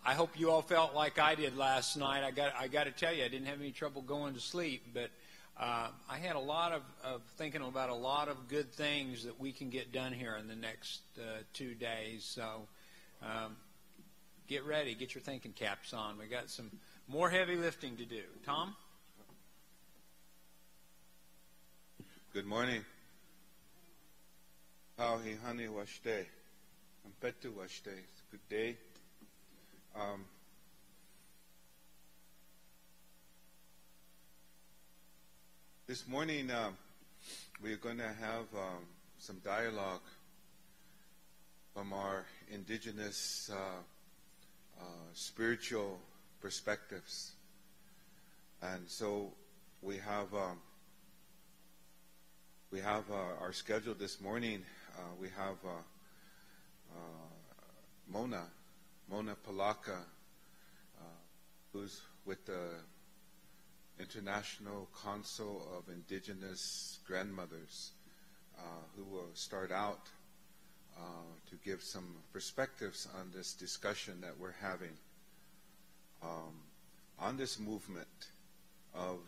I hope you all felt like I did last night. I got to tell you, I didn't have any trouble going to sleep, but I had a lot of thinking about a lot of good things that we can get done here in the next 2 days. So get ready, get your thinking caps on. We got some more heavy lifting to do. Tom? Good morning. How he honey washte. Ampetu washte. Good day. This morning we're going to have some dialogue from our indigenous spiritual perspectives. And so we have our schedule this morning. We have Mona Palaca, who's with the International Council of Indigenous Grandmothers, who will start out to give some perspectives on this discussion that we're having on this movement of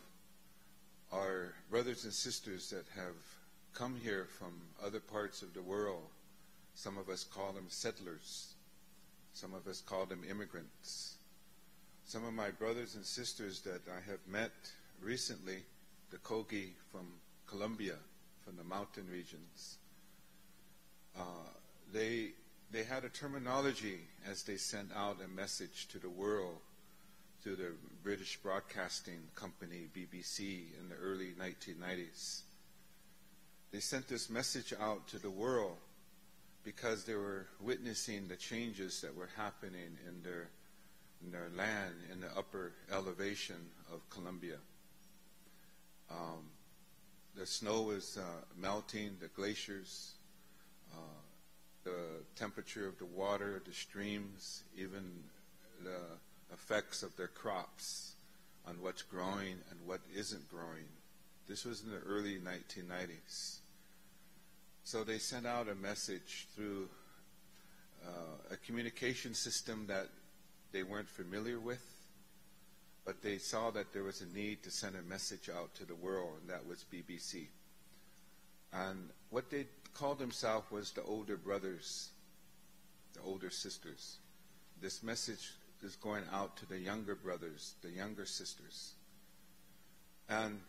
our brothers and sisters that have come here from other parts of the world. Some of us call them settlers. Some of us call them immigrants. Some of my brothers and sisters that I have met recently, the Kogi from Colombia, from the mountain regions, they had a terminology as they sent out a message to the world through the British Broadcasting Company, BBC, in the early 1990s. They sent this message out to the world because they were witnessing the changes that were happening in their land in the upper elevation of Colombia. The snow was melting, the glaciers, the temperature of the water, the streams, even the effects of their crops on what's growing and what isn't growing. This was in the early 1990s. So they sent out a message through a communication system that they weren't familiar with, but they saw that there was a need to send a message out to the world, and that was BBC. And what they called themselves was the older brothers, the older sisters. This message is going out to the younger brothers, the younger sisters. And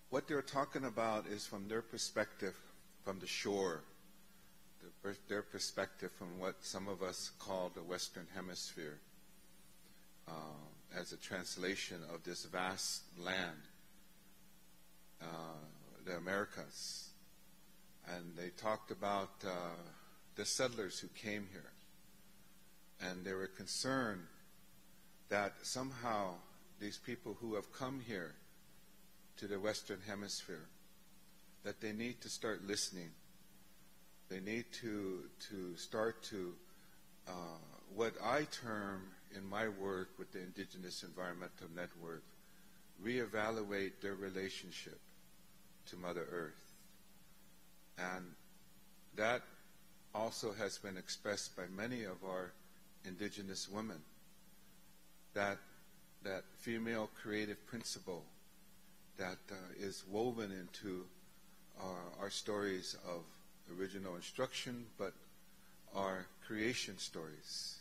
what they're talking about is from their perspective, from the shore, their perspective from what some of us call the Western Hemisphere, as a translation of this vast land, the Americas. And they talked about the settlers who came here. And they were concerned that somehow these people who have come here to the Western Hemisphere, that they need to start listening. They need to start to, what I term in my work with the Indigenous Environmental Network, reevaluate their relationship to Mother Earth. And that also has been expressed by many of our Indigenous women, that female creative principle that is woven into our stories of original instruction, but our creation stories.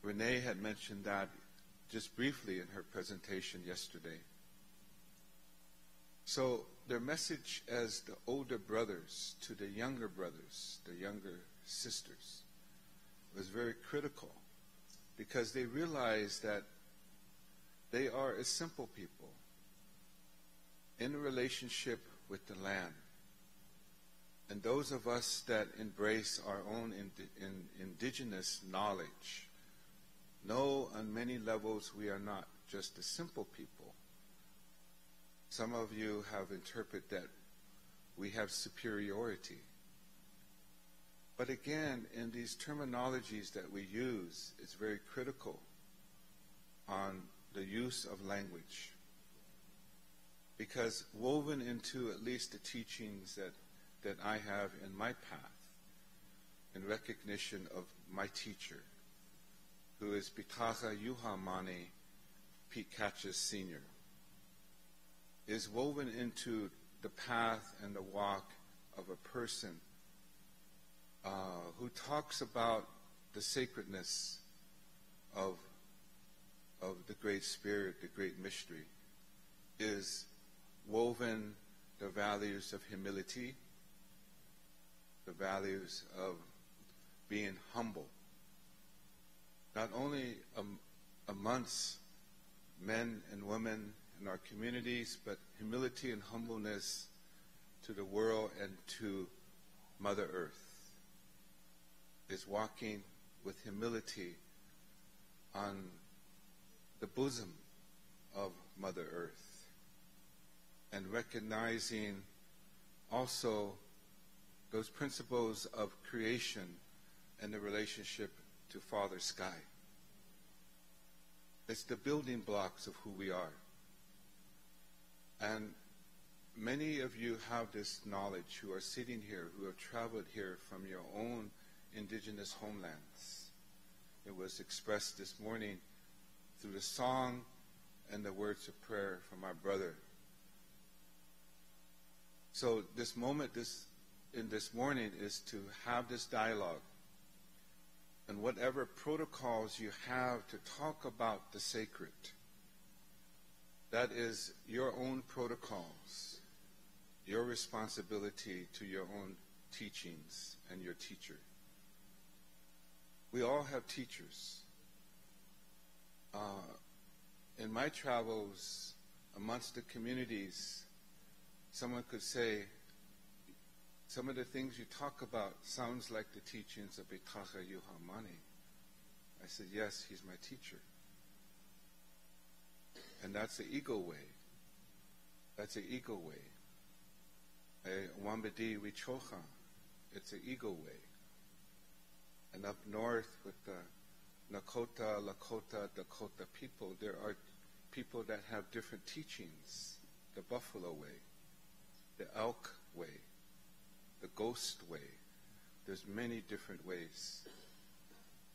Renee had mentioned that just briefly in her presentation yesterday. So their message as the older brothers to the younger brothers, the younger sisters, was very critical, because they realized that they are a simple people in a relationship with the land. And those of us that embrace our own indigenous knowledge know on many levels we are not just a simple people. Some of you have interpreted that we have superiority. But again, in these terminologies that we use, it's very critical on the use of language. Because woven into at least the teachings that I have in my path in recognition of my teacher, who is Pitaha Yuhamani Pete Catches Sr., is woven into the path and the walk of a person who talks about the sacredness of the Great Spirit, the Great Mystery, is woven the values of humility, the values of being humble, not only amongst men and women in our communities, but humility and humbleness to the world and to Mother Earth, is walking with humility on the bosom of Mother Earth and recognizing also those principles of creation and the relationship to Father Sky. It's the building blocks of who we are. And many of you have this knowledge who are sitting here, who have traveled here from your own indigenous homelands. It was expressed this morning through the song and the words of prayer from our brother. So this moment, in this morning, is to have this dialogue. And whatever protocols you have to talk about the sacred, that is your own protocols, your responsibility to your own teachings and your teacher. We all have teachers. In my travels amongst the communities, someone could say, some of the things you talk about sounds like the teachings of Pitaha Yuhamani. I said, yes, he's my teacher. And that's the ego way. That's the ego way. Wambadi Wichocha. It's the ego way. And up north with the Nakota, Lakota, Dakota people, there are people that have different teachings. The buffalo way, the elk way, the ghost way. There's many different ways.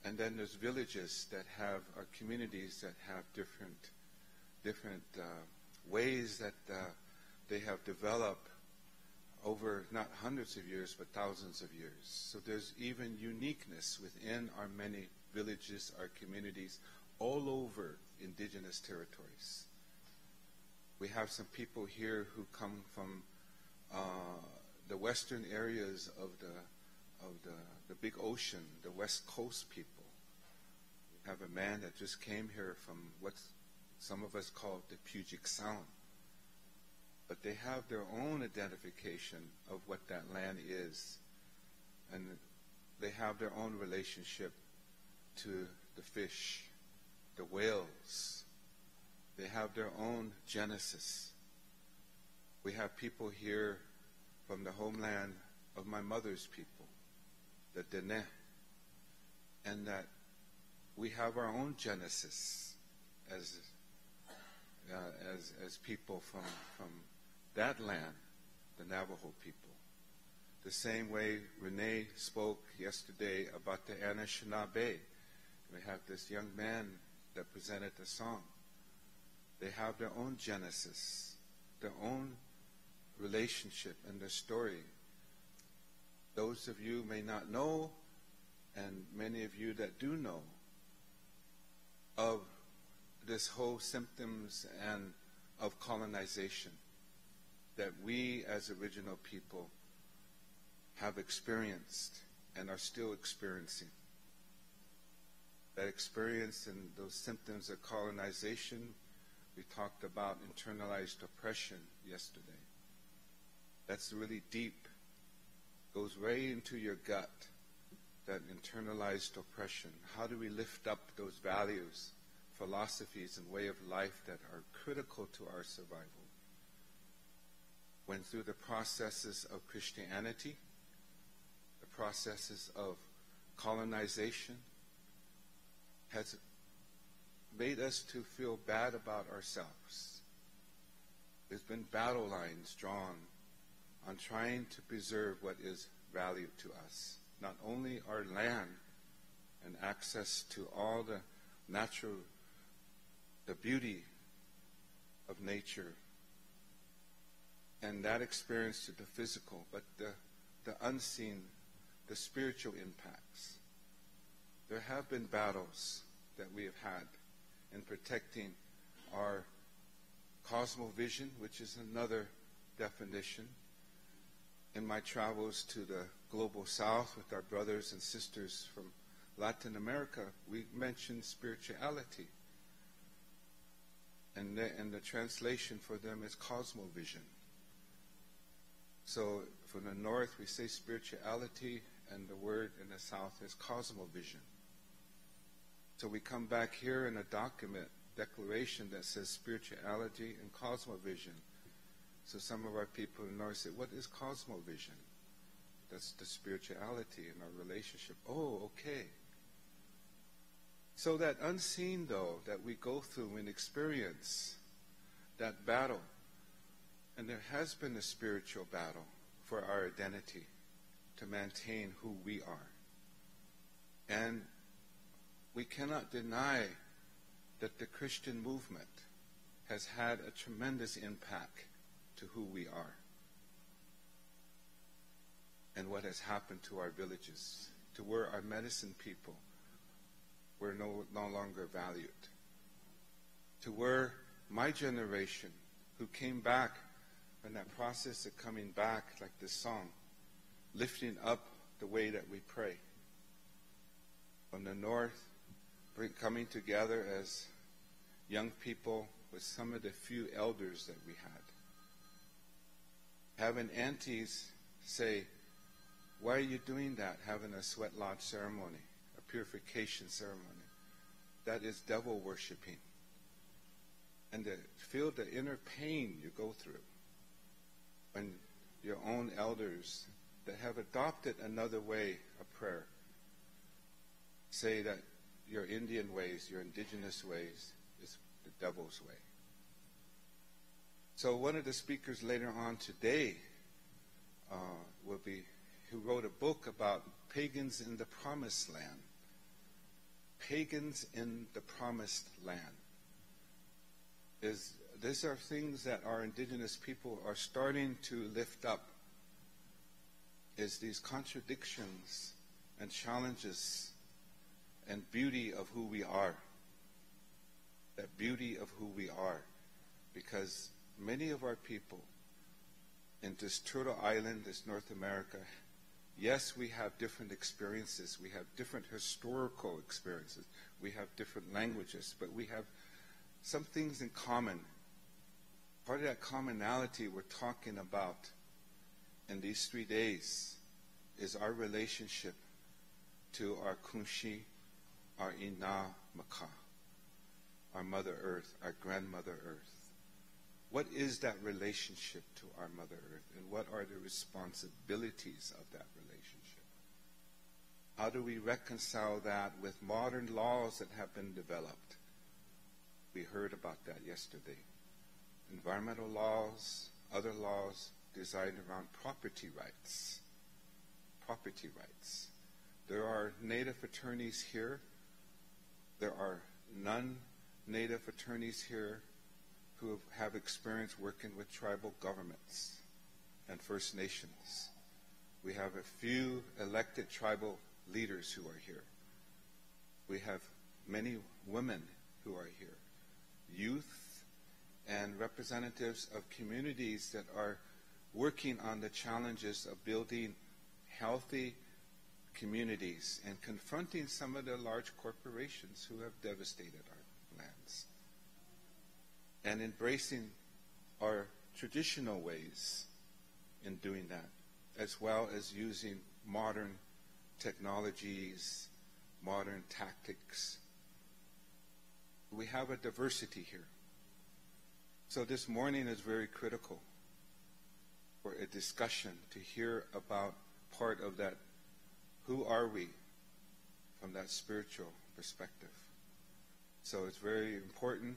And then there's villages that have, or communities that have different ways that they have developed over not hundreds of years, but thousands of years. So there's even uniqueness within our many villages, our communities, all over indigenous territories. We have some people here who come from the western areas of the big ocean, the West Coast people. We have a man that just came here from what some of us call the Puget Sound. But they have their own identification of what that land is. And they have their own relationship to the fish, the whales. They have their own genesis. We have people here from the homeland of my mother's people, the Dene, and that we have our own genesis as people from that land, the Navajo people. The same way Renee spoke yesterday about the Anishinaabe. We have this young man that presented the song. They have their own genesis, their own relationship and their story. Those of you may not know, and many of you that do know, of this whole symptoms and of colonization that we as original people have experienced and are still experiencing. That experience and those symptoms of colonization, we talked about internalized oppression yesterday. That's really deep, goes right into your gut, that internalized oppression. How do we lift up those values, philosophies, and way of life that are critical to our survival? When through the processes of Christianity, the processes of colonization, has made us to feel bad about ourselves. There's been battle lines drawn on trying to preserve what is value to us. not only our land and access to all the natural, the beauty of nature, and that experience to the physical, but the unseen, the spiritual impacts. There have been battles that we have had in protecting our cosmovision, which is another definition. In my travels to the global south with our brothers and sisters from Latin America, we mentioned spirituality. And the translation for them is cosmovision. So from the north, we say spirituality, and the word in the south is cosmovision. So we come back here in a document, declaration that says spirituality and cosmovision. So some of our people in the north say, what is cosmovision? That's the spirituality in our relationship. Oh, okay. So that unseen, though, that we go through and experience, that battle, and there has been a spiritual battle for our identity to maintain who we are. And we cannot deny that the Christian movement has had a tremendous impact to who we are and what has happened to our villages, to where our medicine people were no longer valued, to where my generation, who came back in that process of coming back, like this song, lifting up the way that we pray. From the north, coming together as young people with some of the few elders that we had. Having aunties say, why are you doing that? Having a sweat lodge ceremony, a purification ceremony. That is devil worshiping. And to feel the inner pain you go through when your own elders that have adopted another way of prayer say that your Indian ways, your indigenous ways, is the devil's way. So one of the speakers later on today will be, who wrote a book about pagans in the promised land. Pagans in the promised land. These are things that our indigenous people are starting to lift up, is these contradictions and challenges and beauty of who we are. That beauty of who we are. Because many of our people in this Turtle Island, this North America, yes, we have different experiences. We have different historical experiences. We have different languages. But we have some things in common. Part of that commonality we're talking about in these 3 days is our relationship to our Kunshi, our Ina Maka, our Mother Earth, our Grandmother Earth. What is that relationship to our Mother Earth, and what are the responsibilities of that relationship? How do we reconcile that with modern laws that have been developed? We heard about that yesterday. Environmental laws, other laws designed around property rights. Property rights. There are Native attorneys here. There are non-Native attorneys here who have experience working with tribal governments and First Nations. We have a few elected tribal leaders who are here. We have many women who are here, youth and representatives of communities that are working on the challenges of building healthy communities and confronting some of the large corporations who have devastated our lands, and embracing our traditional ways in doing that, as well as using modern technologies, modern tactics. We have a diversity here. So this morning is very critical for a discussion to hear about part of that. Who are we from that spiritual perspective? So it's very important.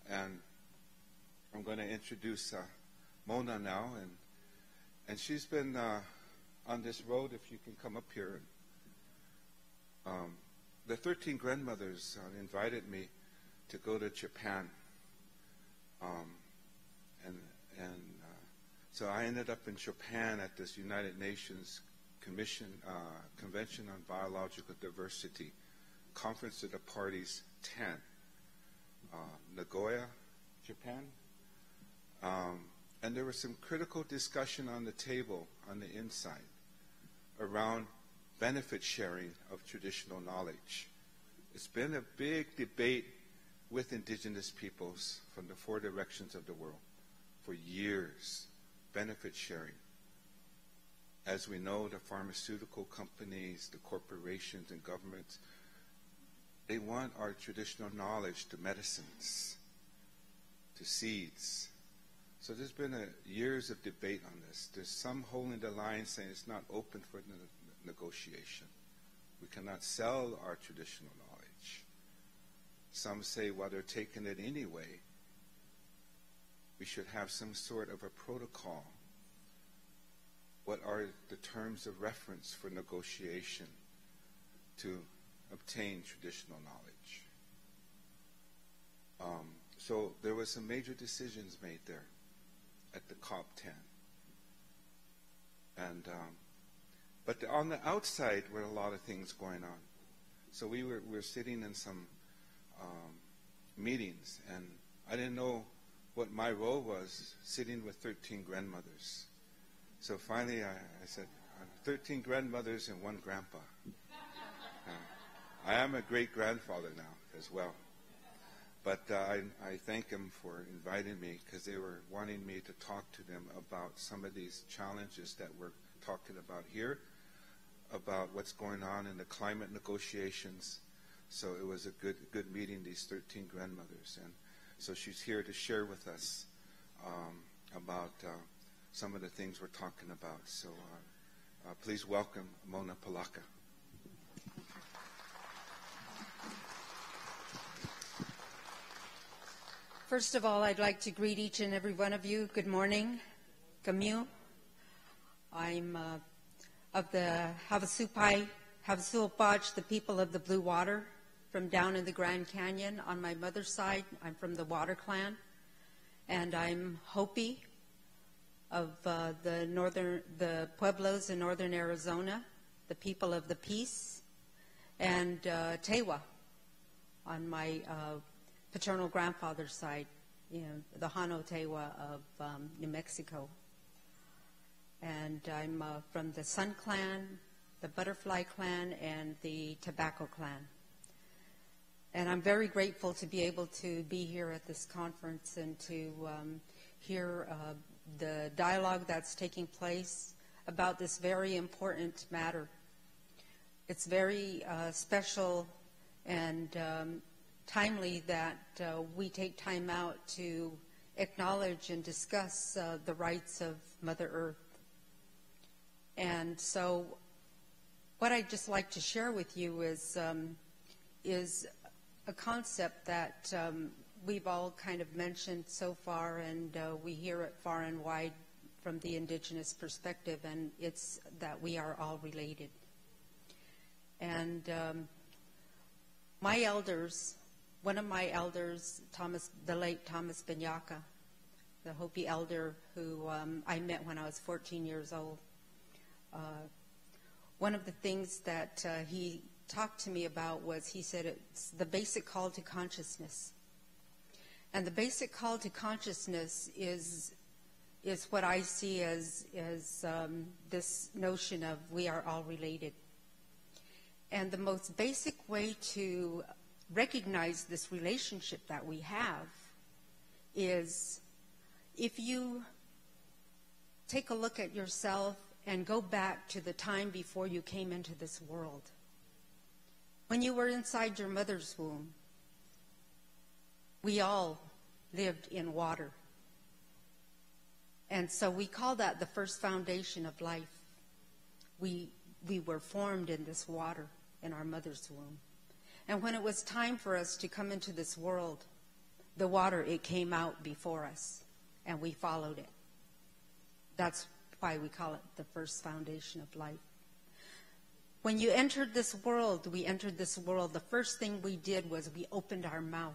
And I'm going to introduce Mona now. And she's been on this road, if you can come up here. The 13 grandmothers invited me to go to Japan. So I ended up in Japan at this United Nations Convention on Biological Diversity, Conference of the Parties 10, Nagoya, Japan. And there was some critical discussion on the table on the inside around benefit sharing of traditional knowledge. It's been a big debate with indigenous peoples from the 4 directions of the world for years, benefit sharing. As we know, the pharmaceutical companies, the corporations and governments, they want our traditional knowledge to medicines, to seeds. So there's been years of debate on this. There's some holding the line saying it's not open for negotiation. We cannot sell our traditional knowledge. Some say, well, they're taking it anyway. We should have some sort of a protocol. What are the terms of reference for negotiation to obtain traditional knowledge? So there were some major decisions made there at the COP10. And but on the outside were a lot of things going on. So we were sitting in some meetings, and I didn't know what my role was, sitting with 13 grandmothers. So finally I said, 13 grandmothers and 1 grandpa. I am a great-grandfather now as well. But I thank them for inviting me, because they were wanting me to talk to them about some of these challenges that we're talking about here, about what's going on in the climate negotiations. So it was a good meeting, these 13 grandmothers. And so she's here to share with us about some of the things we're talking about. So please welcome Mona Palaca. First of all, I'd like to greet each and every one of you. Good morning. Kamyu. I'm of the Havasupai, the people of the Blue Water, from down in the Grand Canyon. On my mother's side, I'm from the Water Clan, and I'm Hopi of the Pueblos in northern Arizona, the people of the Peace, and Tewa on my paternal grandfather's side, the Hano Tewa of New Mexico. And I'm from the Sun Clan, the Butterfly Clan, and the Tobacco Clan. And I'm very grateful to be able to be here at this conference and to hear the dialogue that's taking place about this very important matter. It's very special and timely that we take time out to acknowledge and discuss the rights of Mother Earth. And so what I'd just like to share with you is a concept that we've all kind of mentioned so far, and we hear it far and wide from the Indigenous perspective, and it's that we are all related. And my elders, one of my elders, the late Thomas Binyaka, the Hopi elder who I met when I was 14 years old, one of the things that he talked to me about was, he said, it's the basic call to consciousness. And the basic call to consciousness is what I see as this notion of we are all related. And the most basic way to recognize this relationship that we have is if you take a look at yourself and go back to the time before you came into this world. When you were inside your mother's womb, we all lived in water. And so we call that the first foundation of life. We were formed in this water in our mother's womb. And when it was time for us to come into this world, the water, it came out before us, and we followed it. That's why we call it the first foundation of life. When you entered this world, we entered this world, the first thing we did was we opened our mouth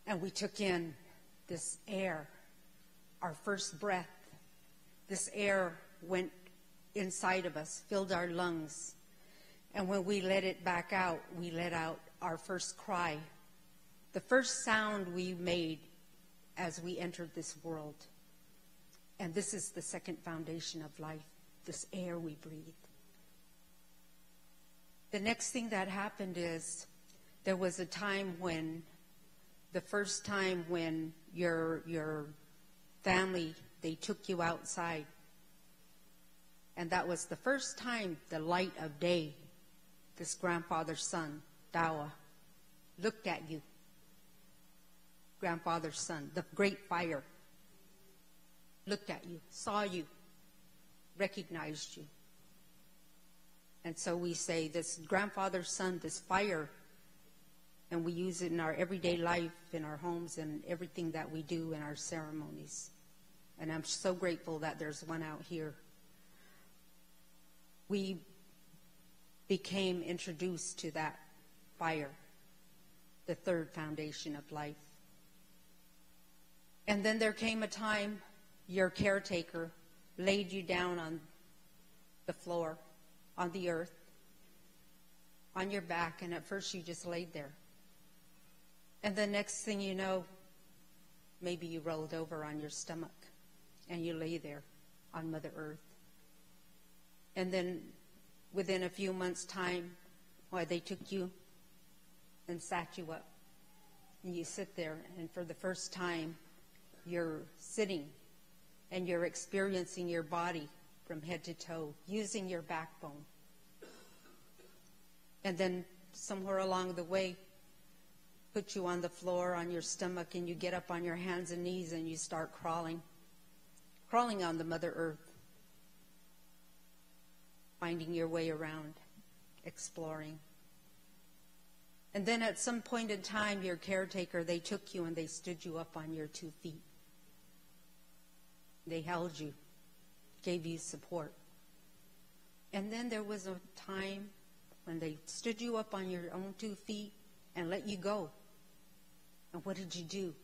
and we took in this air, our first breath. This air went inside of us, filled our lungs. And when we let it back out, we let out our first cry. The first sound we made as we entered this world. And this is the second foundation of life, this air we breathe. The next thing that happened is there was a time when, the first time when your family, they took you outside. And that was the first time the light of day, this grandfather's son, Dawa, looked at you. Grandfather's son, the great fire, looked at you, saw you, recognized you. And so we say this grandfather's son, this fire, and we use it in our everyday life, in our homes, and everything that we do in our ceremonies. And I'm so grateful that there's one out here. We became introduced to that fire, the third foundation of life. And then there came a time your caretaker laid you down on the floor, on the earth, on your back, and at first you just laid there. And the next thing you know, maybe you rolled over on your stomach and you lay there on Mother Earth. And then within a few months' time, they took you and sat you up. And you sit there, and for the first time, you're sitting and you're experiencing your body from head to toe, using your backbone. And then somewhere along the way, put you on the floor on your stomach, and you get up on your hands and knees and you start crawling on the Mother Earth, finding your way around, exploring. And then at some point in time, your caretaker, they took you and they stood you up on your 2 feet. They held you, gave you support. And then there was a time when they stood you up on your own 2 feet and let you go. And what did you do?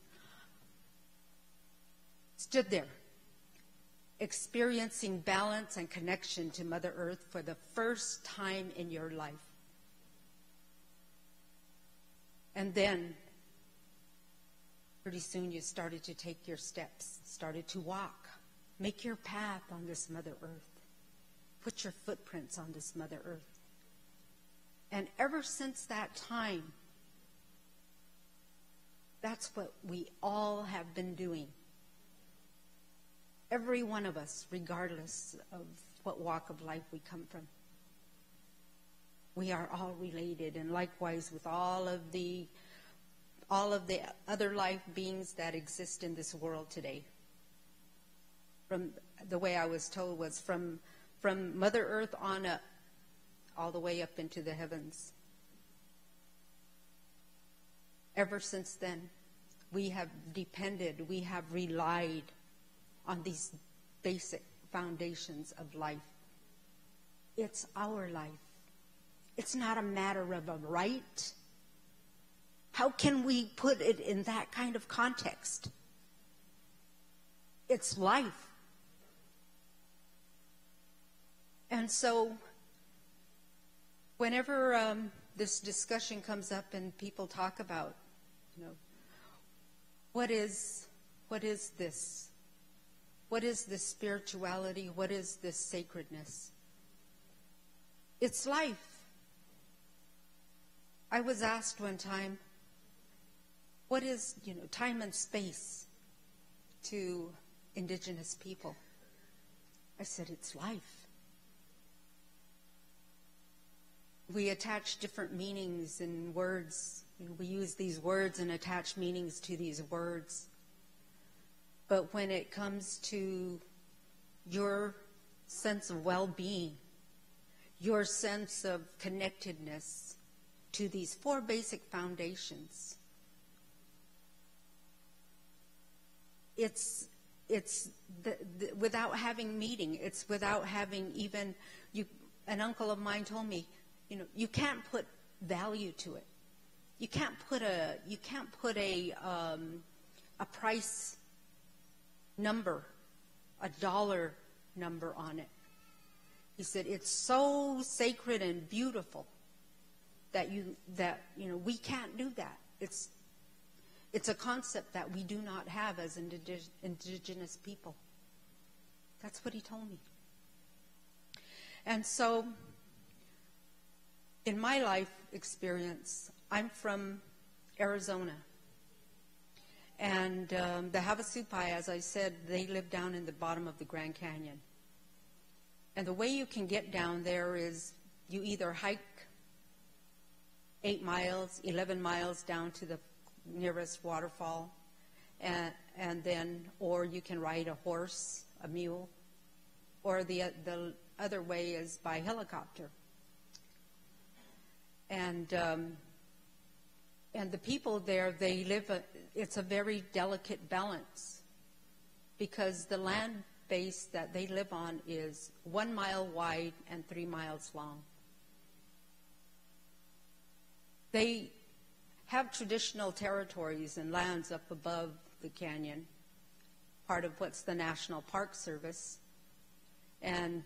Stood there, experiencing balance and connection to Mother Earth for the first time in your life. And then, pretty soon you started to take your steps, started to walk, make your path on this Mother Earth, put your footprints on this Mother Earth. And ever since that time, that's what we all have been doing. Every one of us, regardless of what walk of life we come from. We are all related, and likewise with all of the other life beings that exist in this world today. From the way I was told was from Mother Earth on up, all the way up into the heavens. Ever since then, we have depended, we have relied on these basic foundations of life. It's our life. It's not a matter of a right. How can we put it in that kind of context? It's life. And so, whenever this discussion comes up and people talk about, what is this? What is this spirituality? What is this sacredness? It's life. I was asked one time, what is, time and space to Indigenous people? I said, it's life. We attach different meanings in words. We use these words and attach meanings to these words. But when it comes to your sense of well-being, your sense of connectedness to these 4 basic foundations, it's without having meeting. It's without having even you. An uncle of mine told me, you can't put value to it. You can't put a price number, a dollar number on it. He said it's so sacred and beautiful that we can't do that. It's a concept that we do not have as indigenous people. That's what he told me. And so, in my life experience, I'm from Arizona. And the Havasupai, as I said, they live down in the bottom of the Grand Canyon. And the way you can get down there is you either hike 8 miles, 11 miles down to the nearest waterfall, and then, or you can ride a horse, a mule, or the other way is by helicopter. And the people there, they live, it's a very delicate balance, because the land base that they live on is 1 mile wide and 3 miles long. They have traditional territories and lands up above the canyon, part of what's the National Park Service. And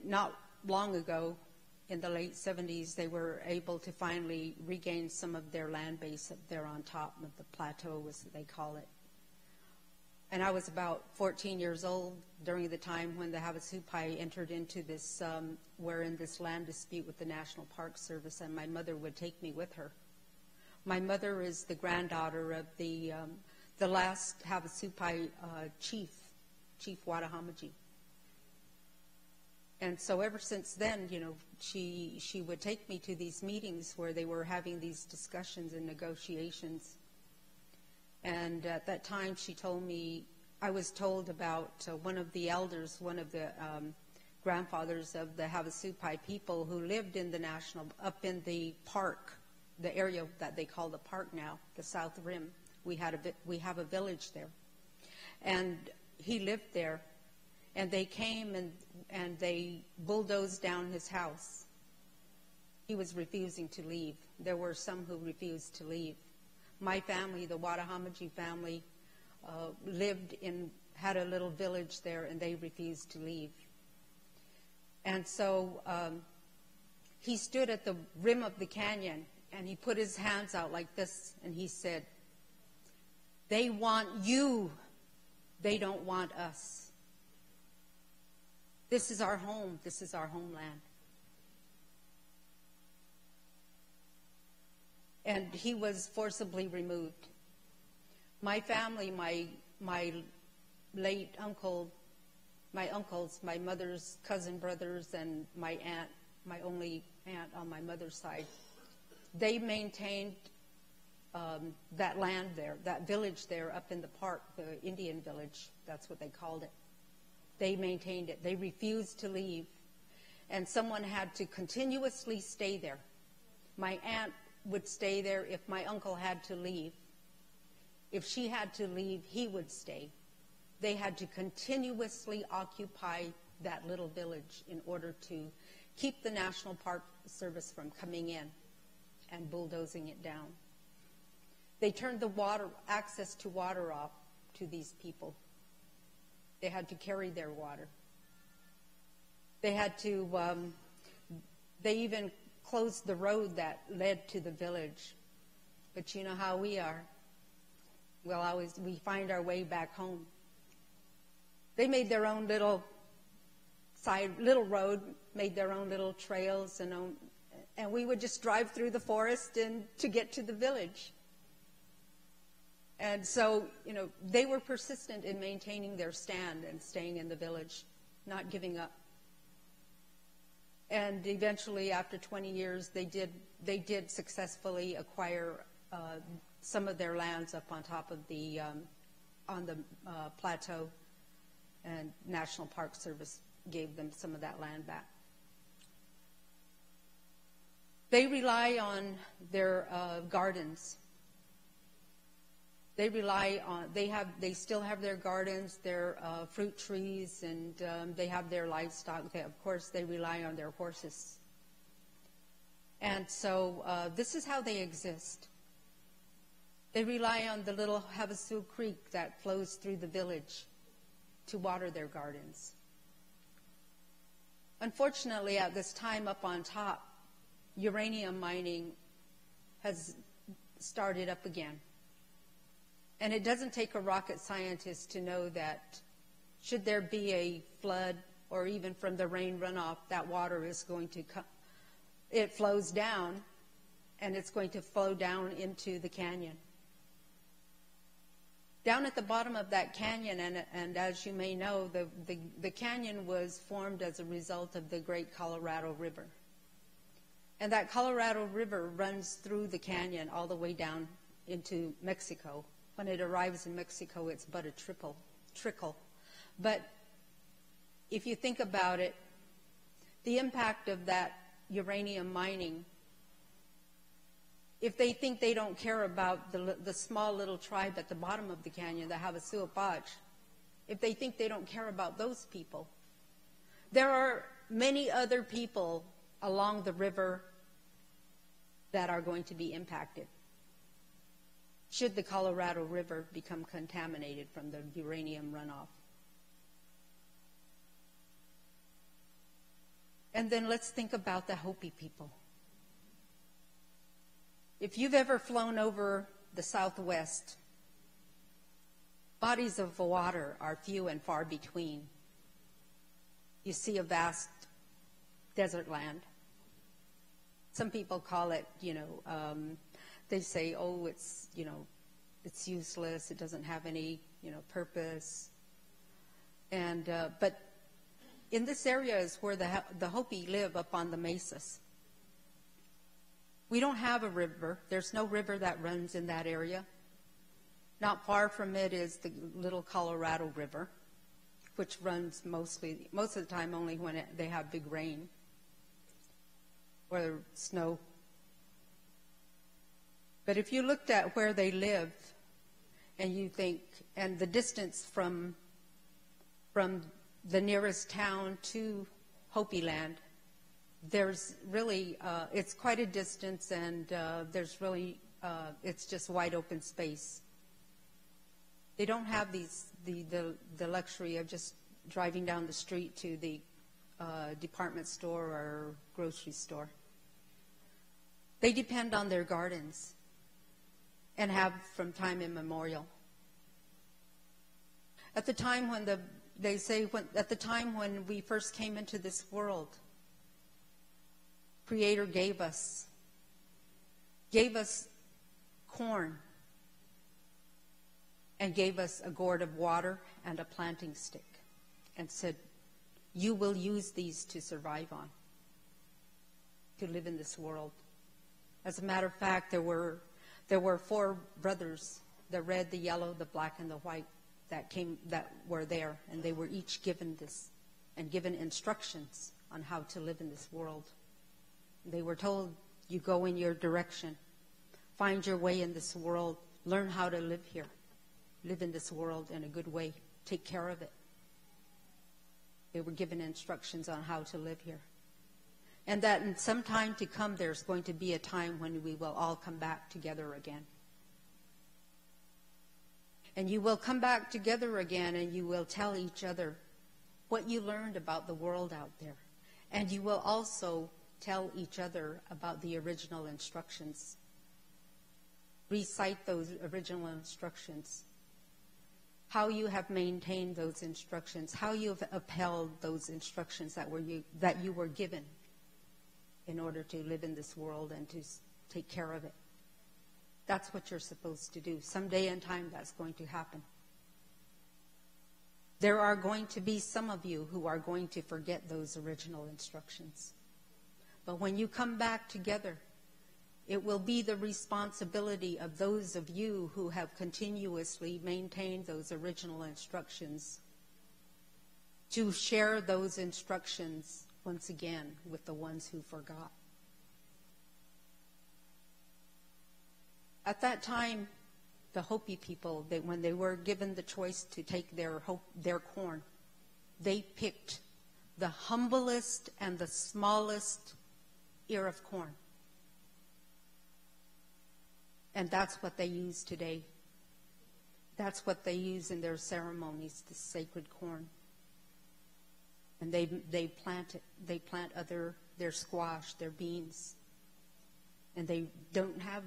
not long ago, in the late 70s, they were able to finally regain some of their land base up there on top of the plateau, as they call it. And I was about 14 years old during the time when the Havasupai entered into this, were in this land dispute with the National Park Service, and my mother would take me with her. My mother is the granddaughter of the last Havasupai chief, Chief Wadahamaji. And so ever since then, she would take me to these meetings where they were having these discussions and negotiations. And at that time, she told me, I was told about one of the elders, one of the grandfathers of the Havasupai people who lived in the up in the park, the area that they call the park now, the South Rim. We have a village there. And he lived there, and they came and they bulldozed down his house. He was refusing to leave. There were some who refused to leave. My family, the Wadahamaji family, had a little village there, and they refused to leave. And so he stood at the rim of the canyon, and he put his hands out like this, and he said, "They want you. They don't want us. This is our home. This is our homeland." And he was forcibly removed. My family, my late uncle, my uncles, my mother's cousin brothers, and my aunt, my only aunt on my mother's side, they maintained that land there, that village there up in the park, the Indian village, that's what they called it. They maintained it. They refused to leave. And someone had to continuously stay there. My aunt would stay there if my uncle had to leave. If she had to leave, he would stay. They had to continuously occupy that little village in order to keep the National Park Service from coming in and bulldozing it down. They turned the access to water off to these people. They had to carry their water. They had to, they even closed the road that led to the village. But you know how we are. We find our way back home. They made their own little road, made their own little trails, and we would just drive through the forest to get to the village. And so, they were persistent in maintaining their stand and staying in the village, not giving up. And eventually, after 20 years, they did successfully acquire some of their lands up on top of on the plateau, and National Park Service gave them some of that land back. They rely on their gardens. They rely on, they still have their gardens, their fruit trees, and they have their livestock. Of course, they rely on their horses. And so this is how they exist. They rely on the little Havasu Creek that flows through the village to water their gardens. Unfortunately, at this time up on top, uranium mining has started up again. And it doesn't take a rocket scientist to know that should there be a flood or even from the rain runoff, that water is going to come. It flows down, and it's going to flow down into the canyon. Down at the bottom of that canyon, and as you may know, the canyon was formed as a result of the great Colorado River. And that Colorado River runs through the canyon all the way down into Mexico. When it arrives in Mexico, it's but a trickle. But if you think about it, the impact of that uranium mining, if they think they don't care about the small little tribe at the bottom of the canyon, the Havasu Apache, if they think they don't care about those people, there are many other people along the river that are going to be impacted should the Colorado River become contaminated from the uranium runoff. And then let's think about the Hopi people. If you've ever flown over the Southwest, bodies of water are few and far between. You see a vast desert land. Some people call it, they say, oh, it's useless. It doesn't have any, purpose. And but in this area is where the Hopi live up on the mesas. We don't have a river. There's no river that runs in that area. Not far from it is the little Colorado River, which runs most of the time only when they have big rain or snow. But if you looked at where they live and you think, and the distance from the nearest town to Hopi land, there's really, it's quite a distance, and there's really, it's just wide open space. They don't have the luxury of just driving down the street to the department store or grocery store. They depend on their gardens and have from time immemorial. At the time when at the time when we first came into this world, Creator gave us corn and gave us a gourd of water and a planting stick and said, you will use these to survive on, to live in this world. As a matter of fact, there were 4 brothers, the red, the yellow, the black, and the white, that were there, and they were each given this and given instructions on how to live in this world. They were told, you go in your direction, find your way in this world, learn how to live here, live in this world in a good way, take care of it. They were given instructions on how to live here. And that in some time to come, there's going to be a time when we will all come back together again. And you will come back together again, and you will tell each other what you learned about the world out there. And you will also tell each other about the original instructions. Recite those original instructions. How you have maintained those instructions. How you have upheld those instructions that you were given in order to live in this world and to take care of it. That's what you're supposed to do. Someday in time, that's going to happen. There are going to be some of you who are going to forget those original instructions. But when you come back together, it will be the responsibility of those of you who have continuously maintained those original instructions to share those instructions once again with the ones who forgot. At that time, the Hopi people, when they were given the choice to take their corn, they picked the humblest and the smallest ear of corn. And that's what they use today. That's what they use in their ceremonies, the sacred corn. And they plant it. They plant their squash, their beans. And they don't have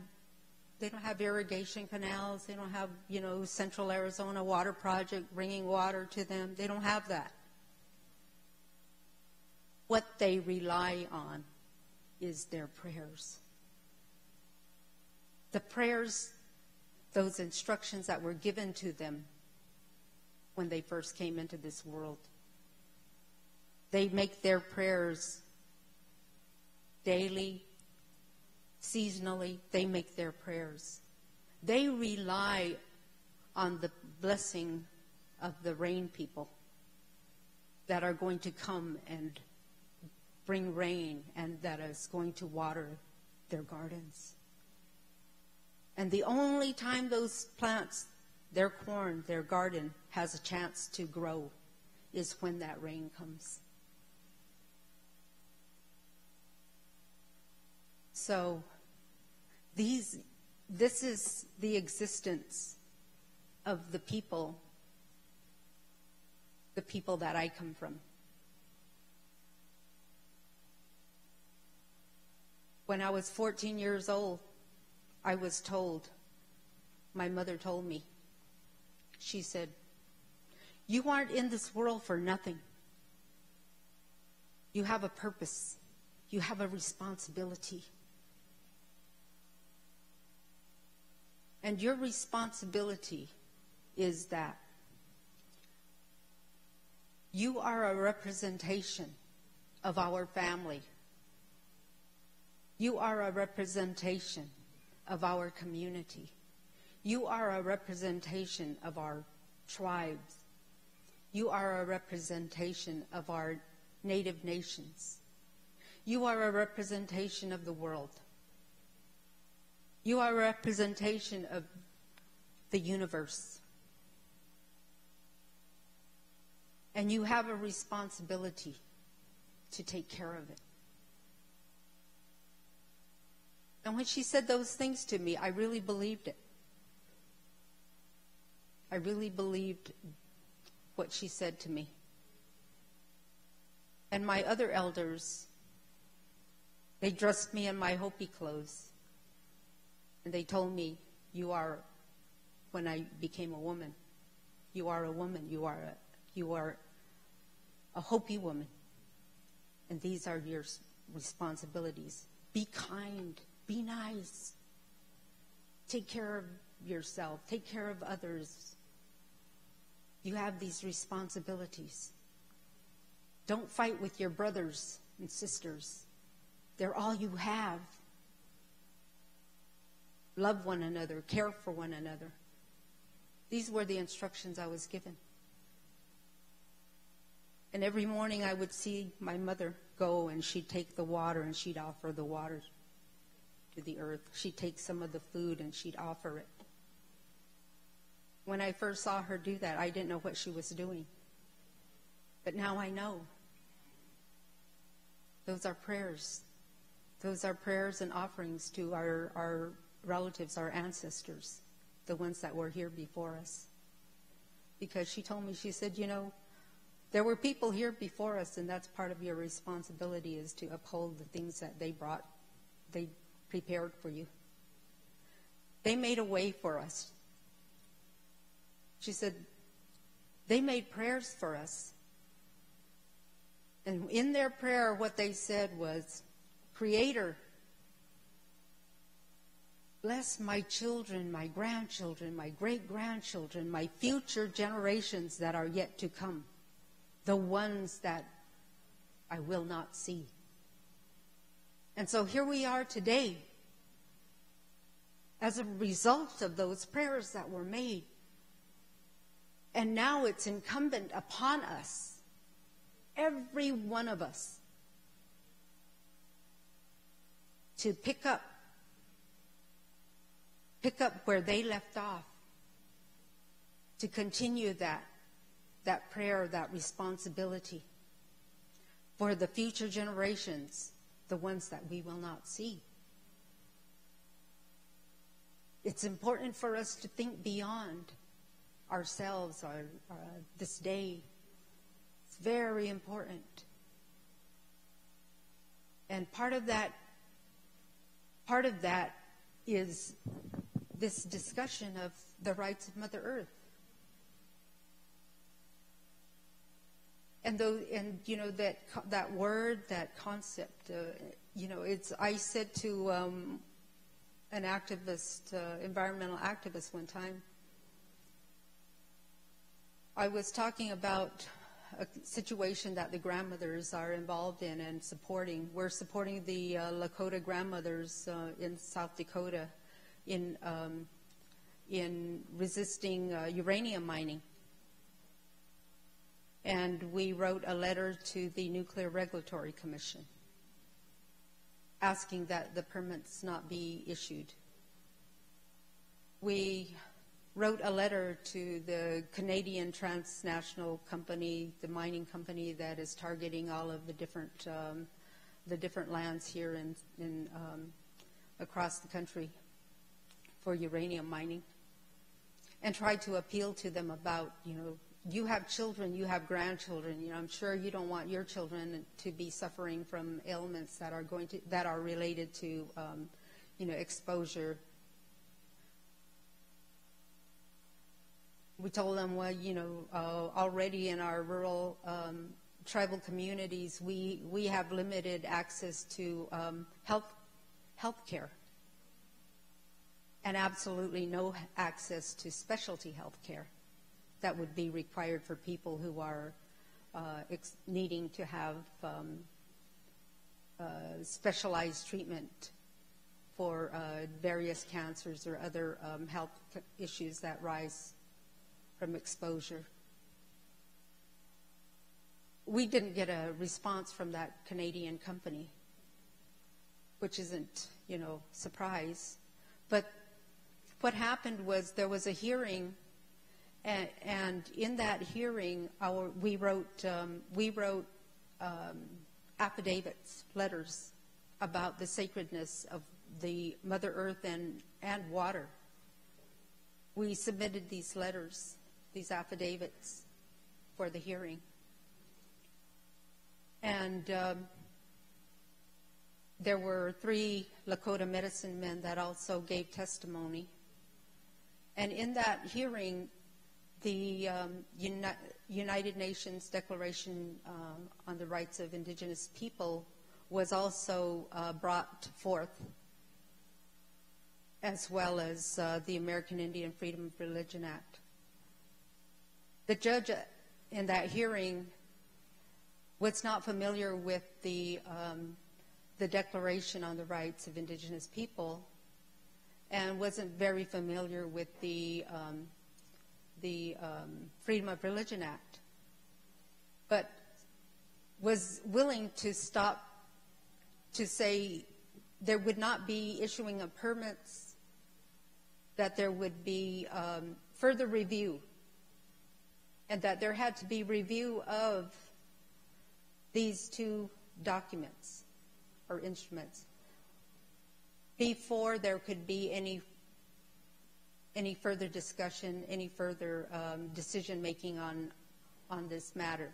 irrigation canals. They don't have, Central Arizona Water Project bringing water to them. They don't have that. What they rely on is their prayers. The prayers, those instructions that were given to them when they first came into this world. They make their prayers daily, seasonally. They make their prayers. They rely on the blessing of the rain people that are going to come and bring rain and that is going to water their gardens. And the only time those plants, their corn, their garden, has a chance to grow is when that rain comes. So this is the existence of the people that I come from. When I was 14 years old, I was told, my mother told me, she said, "You aren't in this world for nothing. You have a purpose. You have a responsibility. And your responsibility is that you are a representation of our family. You are a representation of our community. You are a representation of our tribes. You are a representation of our native nations. You are a representation of the world. You are a representation of the universe. And you have a responsibility to take care of it." And when she said those things to me, I really believed it. I really believed what she said to me. And my other elders, they dressed me in my Hopi clothes. And they told me, when I became a woman, you are a woman. You are a Hopi woman. And these are your responsibilities. Be kind. Be nice. Take care of yourself. Take care of others. You have these responsibilities. Don't fight with your brothers and sisters. They're all you have. Love one another. Care for one another. These were the instructions I was given. And every morning I would see my mother go and she'd take the water and she'd offer the water to the earth. She'd take some of the food and she'd offer it. When I first saw her do that, I didn't know what she was doing. But now I know. Those are prayers. Those are prayers and offerings to our relatives, our ancestors, the ones that were here before us. Because she told me, she said, there were people here before us, and that's part of your responsibility, is to uphold the things that they prepared for you. They made a way for us. She said, they made prayers for us. And in their prayer, what they said was, Creator, bless my children, my grandchildren, my great-grandchildren, my future generations that are yet to come, the ones that I will not see. And so here we are today as a result of those prayers that were made. And now it's incumbent upon us, every one of us, to pick up where they left off to continue that prayer, that responsibility for the future generations, the ones that we will not see. It's important for us to think beyond ourselves, this day. It's very important. And part of that is this discussion of the rights of Mother Earth. And that word, that concept, I said to an activist, environmental activist one time, I was talking about a situation that the grandmothers are involved in and supporting. We're supporting the Lakota grandmothers in South Dakota in resisting uranium mining. And we wrote a letter to the Nuclear Regulatory Commission asking that the permits not be issued. We wrote a letter to the Canadian transnational company, the mining company that is targeting all of the different lands here in across the country for uranium mining, and tried to appeal to them about, you have children, you have grandchildren. I'm sure you don't want your children to be suffering from ailments that are related to, exposure. We told them, already in our rural tribal communities, we have limited access to health care, and absolutely no access to specialty health care that would be required for people who are needing to have specialized treatment for various cancers or other health issues that rise from exposure. We didn't get a response from that Canadian company, which isn't, surprise. But what happened was there was a hearing, and in that hearing, we wrote affidavits, letters about the sacredness of the Mother Earth and water. We submitted these letters, these affidavits, for the hearing. And there were 3 Lakota medicine men that also gave testimony. And in that hearing, the United Nations Declaration on the Rights of Indigenous People was also brought forth, as well as the American Indian Freedom of Religion Act. The judge in that hearing was not familiar with the Declaration on the Rights of Indigenous People, and wasn't very familiar with the Freedom of Religion Act, but was willing to stop to say there would not be issuing of permits, that there would be further review, and that there had to be review of these 2 documents or instruments before there could be any further discussion, any further decision making on this matter.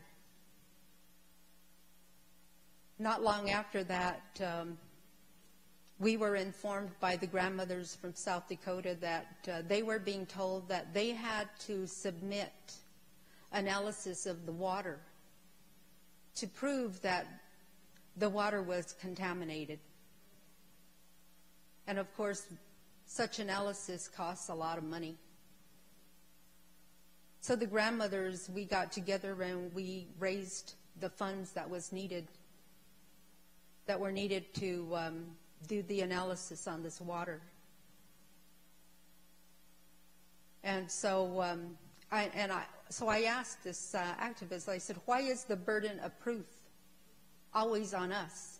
Not long after that, we were informed by the grandmothers from South Dakota that they were being told that they had to submit analysis of the water to prove that the water was contaminated. And of course, such analysis costs a lot of money. So the grandmothers, we got together and we raised the funds that were needed to do the analysis on this water. And so I asked this activist, I said, why is the burden of proof always on us?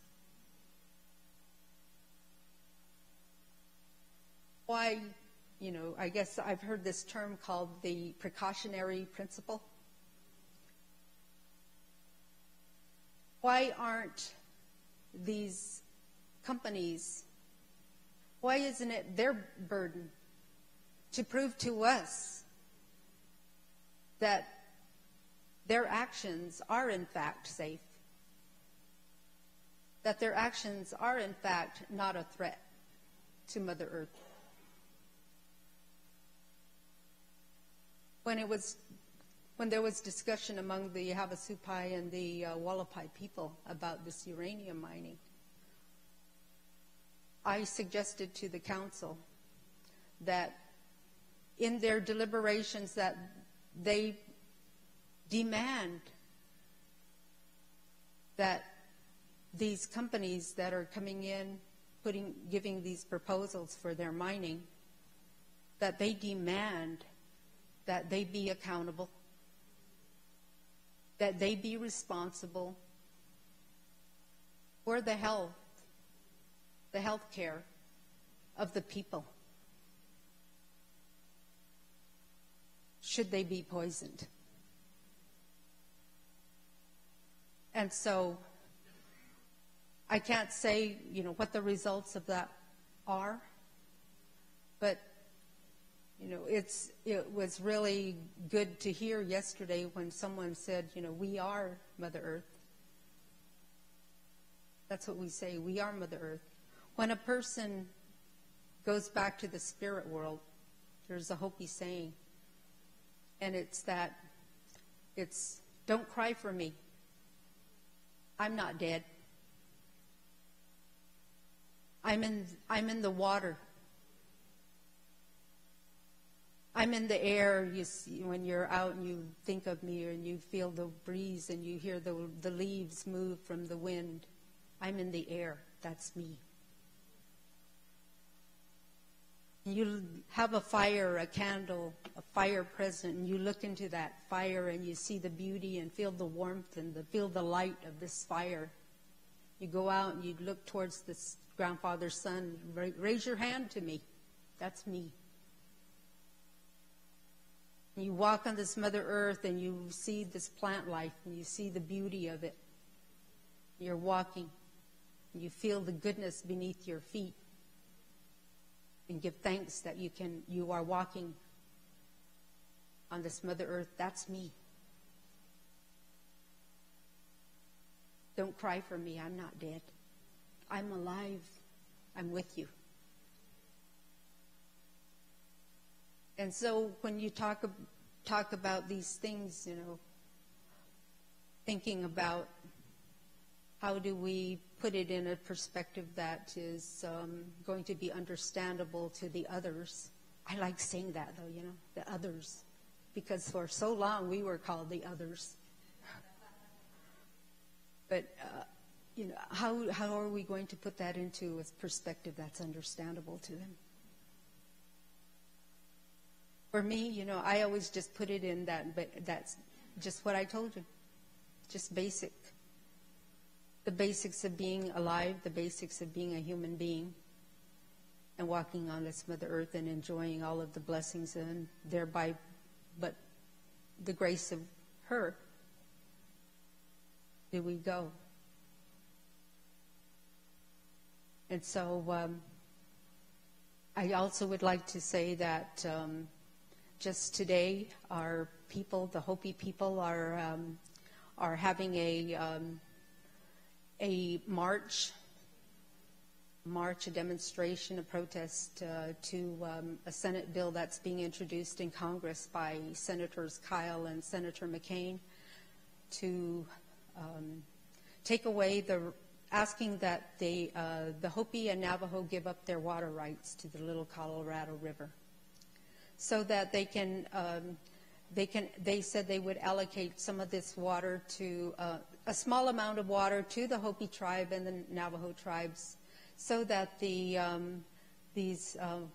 I guess I've heard this term called the precautionary principle. Why aren't these companies, why isn't it their burden to prove to us that their actions are in fact safe? That their actions are in fact not a threat to Mother Earth? When there was discussion among the Havasupai and the Wallapai people about this uranium mining, I suggested to the council that in their deliberations that they demand that these companies that are coming in, giving these proposals for their mining, that they demand that they be accountable, that they be responsible for the health care of the people, should they be poisoned. And so I can't say, what the results of that are, but it was really good to hear yesterday when someone said, we are Mother Earth. That's what we say, we are Mother Earth. When a person goes back to the spirit world, there's a Hopi saying, and it's don't cry for me. I'm not dead. I'm in the water. I'm in the air. You see, when you're out and you think of me and you feel the breeze and you hear the leaves move from the wind. I'm in the air. That's me. You have a fire, a candle, a fire present, and you look into that fire and you see the beauty and feel the warmth and feel the light of this fire. You go out and you look towards this grandfather's son. Raise your hand to me. That's me. You walk on this Mother Earth and you see this plant life and you see the beauty of it. You're walking and you feel the goodness beneath your feet and give thanks that you are walking on this Mother Earth. That's me. Don't cry for me. I'm not dead. I'm alive. I'm with you. And so when you talk about these things, thinking about how do we put it in a perspective that is going to be understandable to the others. I like saying that, though, the others, because for so long we were called the others. But, how are we going to put that into a perspective that's understandable to them? For me, I always just put it in that, but that's just what I told you. Just basic. The basics of being alive, the basics of being a human being, and walking on this Mother Earth and enjoying all of the blessings and thereby, but the grace of her, do we go. And so I also would like to say that just today, our people, the Hopi people, are having a march, a demonstration, a protest to a Senate bill that's being introduced in Congress by Senators Kyle and Senator McCain to take away asking that the Hopi and Navajo give up their water rights to the Little Colorado River, so that they said they would allocate some of this water to a small amount of water to the Hopi tribe and the Navajo tribes, so that these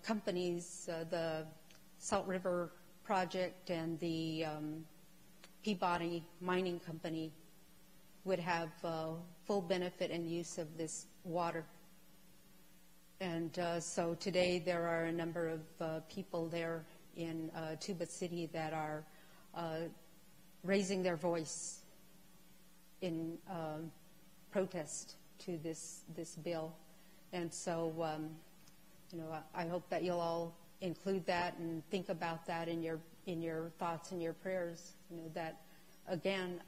companies, the Salt River Project and the Peabody Mining Company, would have full benefit and use of this water. And so today there are a number of people there in Tuba City that are raising their voice in protest to this bill. And so, I hope that you'll all include that and think about that in your thoughts and your prayers. That again,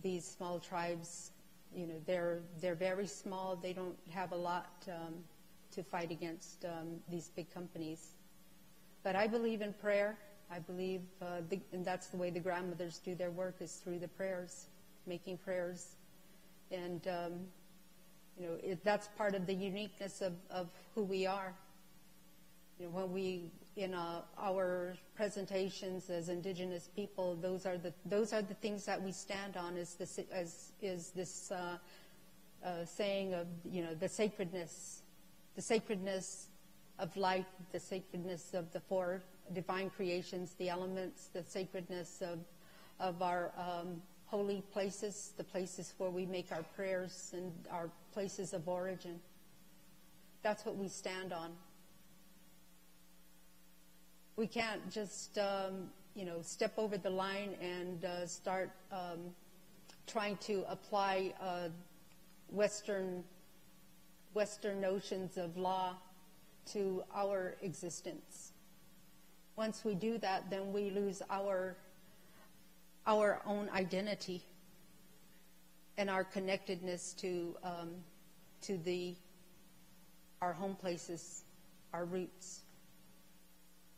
these small tribes, they're very small. They don't have a lot to fight against these big companies. But I believe in prayer. I believe, and that's the way the grandmothers do their work, is through the prayers, making prayers. And, that's part of the uniqueness of who we are. When we, in our presentations as Indigenous people, those are the things that we stand on, is this saying of, the sacredness of life, the sacredness of the four divine creations, the elements, the sacredness of our holy places, the places where we make our prayers and our places of origin. That's what we stand on. We can't just, step over the line and start trying to apply Western notions of law to our existence. Once we do that, then we lose our own identity and our connectedness to our home places, our roots.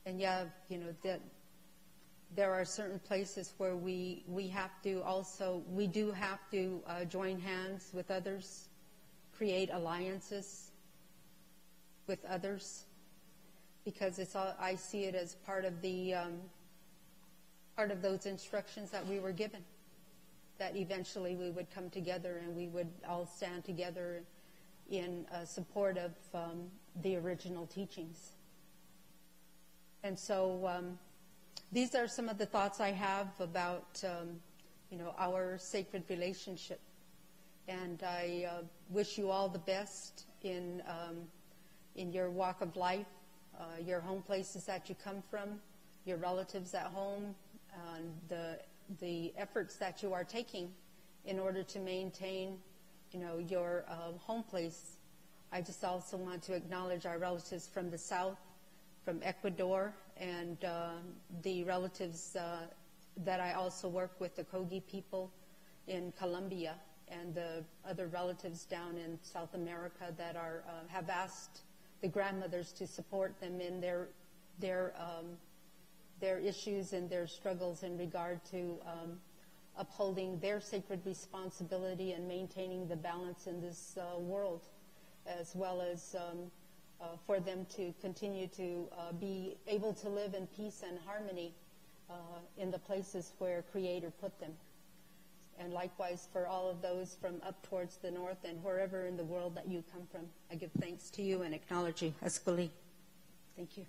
And that there are certain places where we do have to join hands with others, create alliances with others, because I see it as part of those instructions that we were given, that eventually we would come together and we would all stand together in support of the original teachings. And so these are some of the thoughts I have about our sacred relationship. And I wish you all the best in your walk of life, your home places that you come from, your relatives at home, and the efforts that you are taking in order to maintain, your home place. I just also want to acknowledge our relatives from the south, from Ecuador, and the relatives that I also work with, the Kogi people in Colombia, and the other relatives down in South America that have asked the grandmothers to support them in their issues and their struggles in regard to upholding their sacred responsibility and maintaining the balance in this world, as well as for them to continue to be able to live in peace and harmony in the places where Creator put them. And likewise for all of those from up towards the north and wherever in the world that you come from. I give thanks to you and acknowledge you. Escali. Thank you.